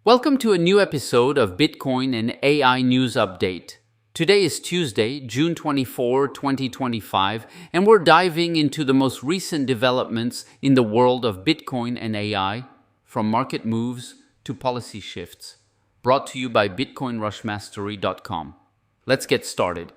Welcome to a new episode of Bitcoin and AI News Update. Today is Tuesday, June 24, 2025, and we're diving into the most recent developments in the world of Bitcoin and AI, from market moves to policy shifts. Brought to you by BitcoinRushMastery.com. Let's get started.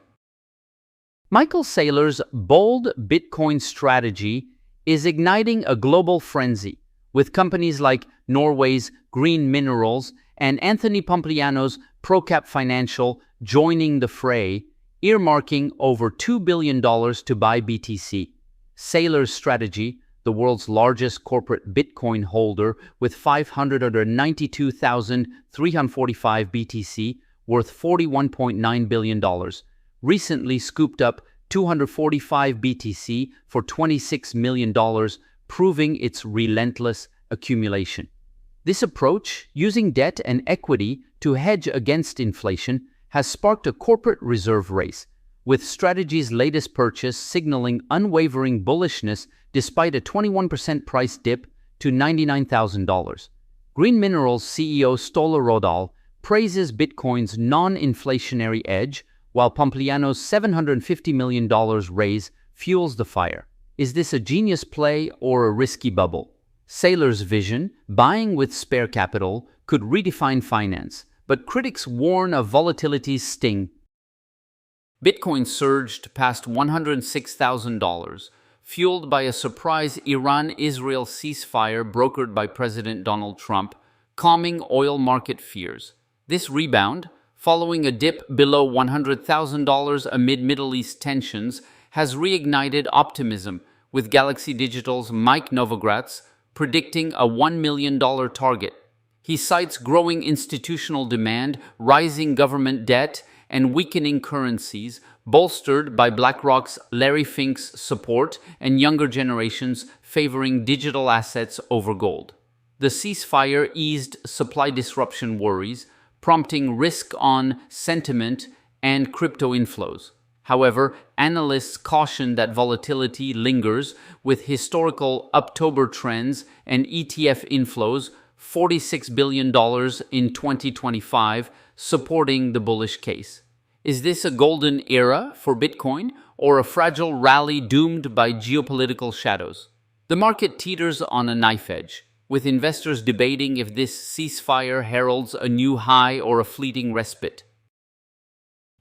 Michael Saylor's bold Bitcoin strategy is igniting a global frenzy, with companies like Norway's Green Minerals and Anthony Pompliano's ProCap Financial joining the fray, earmarking over $2 billion to buy BTC. Saylor's strategy, the world's largest corporate Bitcoin holder with 592,345 BTC, worth $41.9 billion, recently scooped up 245 BTC for $26 million, proving its relentless accumulation. This approach, using debt and equity to hedge against inflation, has sparked a corporate reserve race, with Strategy's latest purchase signaling unwavering bullishness despite a 21% price dip to $99,000. Green Minerals CEO Saylor praises Bitcoin's non-inflationary edge, while Pompliano's $750 million raise fuels the fire. Is this a genius play or a risky bubble? Saylor's vision, buying with spare capital, could redefine finance, but critics warn of volatility's sting. Bitcoin surged past $106,000, fueled by a surprise Iran-Israel ceasefire brokered by President Donald Trump, calming oil market fears. This rebound, following a dip below $100,000 amid Middle East tensions, has reignited optimism, with Galaxy Digital's Mike Novogratz predicting a $1 million target. He cites growing institutional demand, rising government debt, and weakening currencies, bolstered by BlackRock's Larry Fink's support and younger generations favoring digital assets over gold. The ceasefire eased supply disruption worries, prompting risk-on sentiment and crypto inflows. However, analysts caution that volatility lingers, with historical October trends and ETF inflows, $46 billion in 2025, supporting the bullish case. Is this a golden era for Bitcoin, or a fragile rally doomed by geopolitical shadows? The market teeters on a knife edge, with investors debating if this ceasefire heralds a new high or a fleeting respite.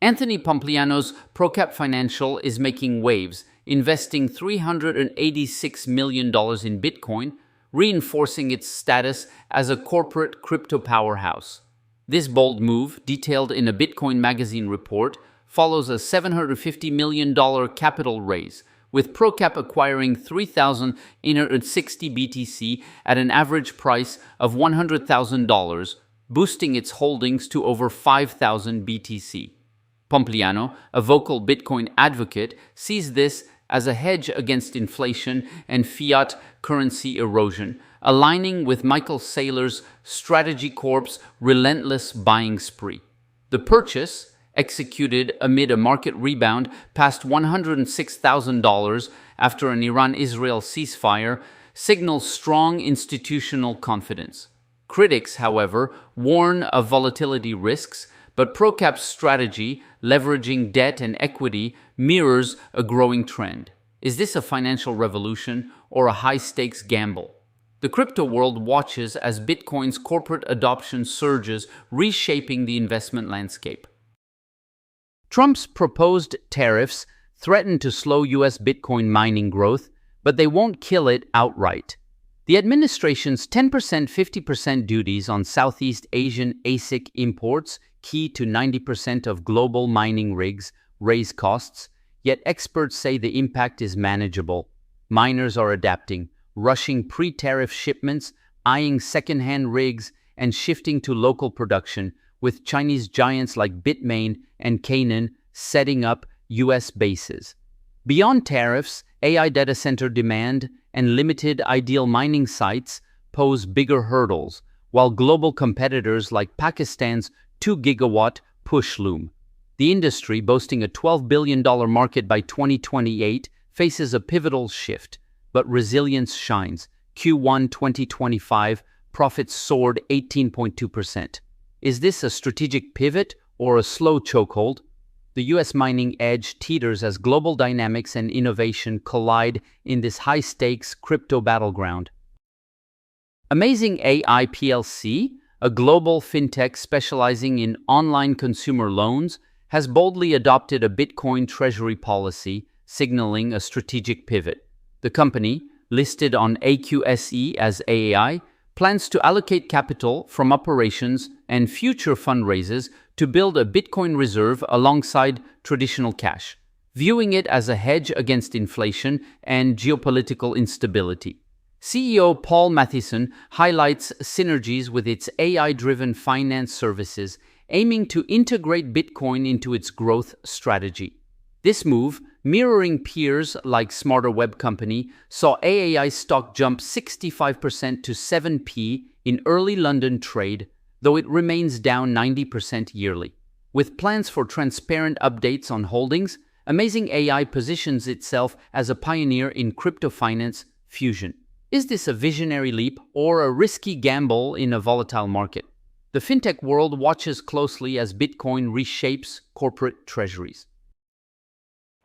Anthony Pompliano's ProCap Financial is making waves, investing $386 million in Bitcoin, reinforcing its status as a corporate crypto powerhouse. This bold move, detailed in a Bitcoin Magazine report, follows a $750 million capital raise, with ProCap acquiring 3,860 BTC at an average price of $100,000, boosting its holdings to over 5,000 BTC. Pompliano, a vocal Bitcoin advocate, sees this as a hedge against inflation and fiat currency erosion, aligning with Michael Saylor's Strategy Corp's relentless buying spree. The purchase, executed amid a market rebound past $106,000 after an Iran-Israel ceasefire, signals strong institutional confidence. Critics, however, warn of volatility risks, but ProCap's strategy, leveraging debt and equity, mirrors a growing trend. Is this a financial revolution or a high-stakes gamble? The crypto world watches as Bitcoin's corporate adoption surges, reshaping the investment landscape. Trump's proposed tariffs threaten to slow U.S. Bitcoin mining growth, but they won't kill it outright. The administration's 10% 50% duties on Southeast Asian ASIC imports, key to 90% of global mining rigs, raise costs, yet experts say the impact is manageable. Miners are adapting, rushing pre-tariff shipments, eyeing second-hand rigs, and shifting to local production, with Chinese giants like Bitmain and Canaan setting up U.S. bases. Beyond tariffs, AI data center demand and limited ideal mining sites pose bigger hurdles, while global competitors like Pakistan's 2-gigawatt push loom. The industry, boasting a $12 billion market by 2028, faces a pivotal shift, but resilience shines. Q1 2025 profits soared 18.2%. Is this a strategic pivot or a slow chokehold? The US mining edge teeters as global dynamics and innovation collide in this high-stakes crypto battleground. Amazing AI PLC, a global fintech specializing in online consumer loans, has boldly adopted a Bitcoin Treasury policy, signaling a strategic pivot. The company, listed on AQSE as AAI, plans to allocate capital from operations and future fundraisers to build a Bitcoin reserve alongside traditional cash, viewing it as a hedge against inflation and geopolitical instability. CEO Paul Matheson highlights synergies with its AI-driven finance services, aiming to integrate Bitcoin into its growth strategy. This move, mirroring peers like Smarter Web Company, saw AAI stock jump 65% to 7p in early London trade, though it remains down 90% yearly. With plans for transparent updates on holdings, Amazing AI positions itself as a pioneer in crypto finance fusion. Is this a visionary leap or a risky gamble in a volatile market? The fintech world watches closely as Bitcoin reshapes corporate treasuries.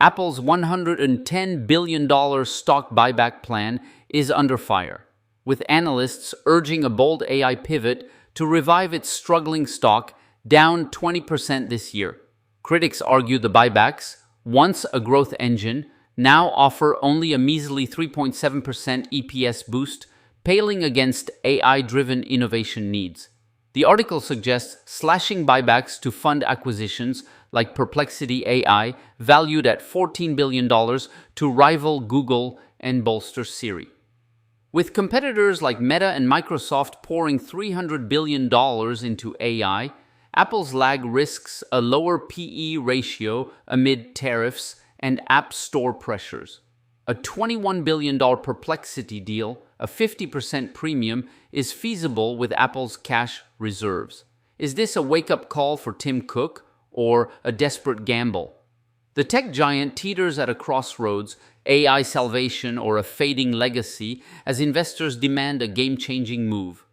Apple's $110 billion stock buyback plan is under fire, with analysts urging a bold AI pivot to revive its struggling stock, down 20% this year. Critics argue the buybacks, once a growth engine, now offer only a measly 3.7% EPS boost, paling against AI-driven innovation needs. The article suggests slashing buybacks to fund acquisitions like Perplexity AI, valued at $14 billion, to rival Google and bolster Siri. With competitors like Meta and Microsoft pouring $300 billion into AI, Apple's lag risks a lower PE ratio amid tariffs and App Store pressures. A $21 billion Perplexity deal, a 50% premium, is feasible with Apple's cash reserves. Is this a wake-up call for Tim Cook or a desperate gamble? The tech giant teeters at a crossroads, AI salvation or a fading legacy, as investors demand a game-changing move.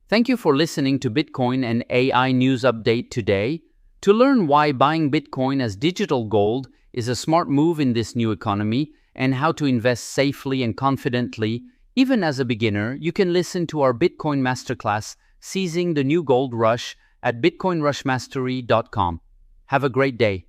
Thank you for listening to Bitcoin and AI News Update today. To learn why buying Bitcoin as digital gold is a smart move in this new economy and how to invest safely and confidently, even as a beginner, you can listen to our Bitcoin Masterclass, Seizing the New Gold Rush, at bitcoinrushmastery.com. Have a great day.